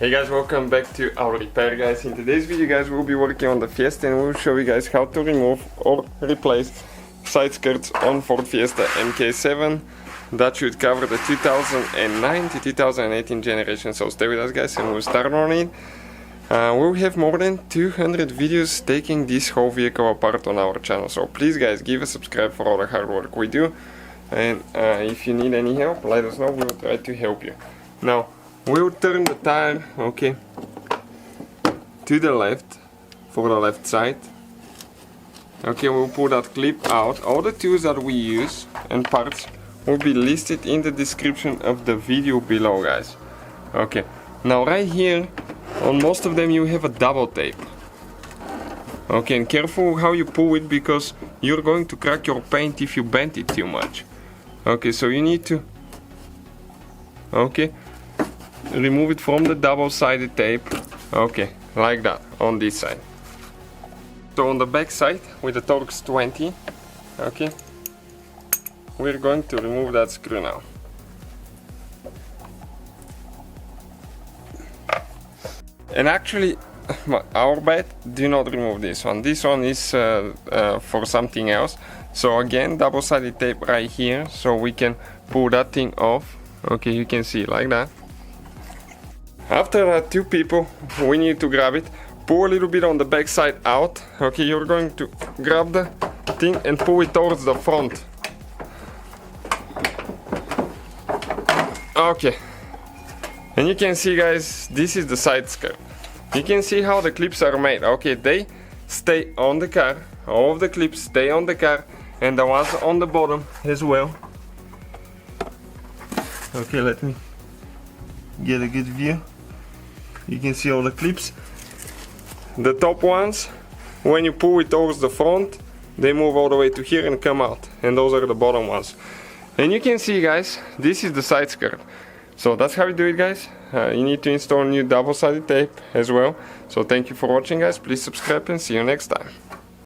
Hey guys, welcome back to our repair guys. In today's video guys we'll be working on the Fiesta and we'll show you guys how to remove or replace side skirts on Ford Fiesta Mk7. That should cover the 2009 to 2018 generation, so stay with us guys and we'll start on it. We'll have more than 200 videos taking this whole vehicle apart on our channel, so please guys give a subscribe for all the hard work we do, and if you need any help let us know, we'll try to help you. Now we'll turn the tire, okay, to the left for the left side. Okay, we'll pull that clip out. All the tools that we use and parts will be listed in the description of the video below guys. Okay, now right here on most of them you have a double tape. Okay, and careful how you pull it because you're going to crack your paint if you bend it too much. Okay, so you need to remove it from the double-sided tape. Okay, like that on this side. So on the back side with the Torx 20, okay, we're going to remove that screw now. And actually, our bad, do not remove this one. This one is for something else. So again, double-sided tape right here, so we can pull that thing off. Okay, you can see like that. After two people, we need to grab it, pull a little bit on the back side out. Okay, you're going to grab the thing and pull it towards the front. Okay, and you can see guys, this is the side skirt. You can see how the clips are made. Okay, they stay on the car, all of the clips stay on the car, and the ones on the bottom as well. Okay, let me get a good view. You can see all the clips. The top ones, when you pull it towards the front, they move all the way to here and come out, and those are the bottom ones. And you can see guys, this is the side skirt. So that's how you do it guys. You need to install new double-sided tape as well. So thank you for watching guys, please subscribe and see you next time.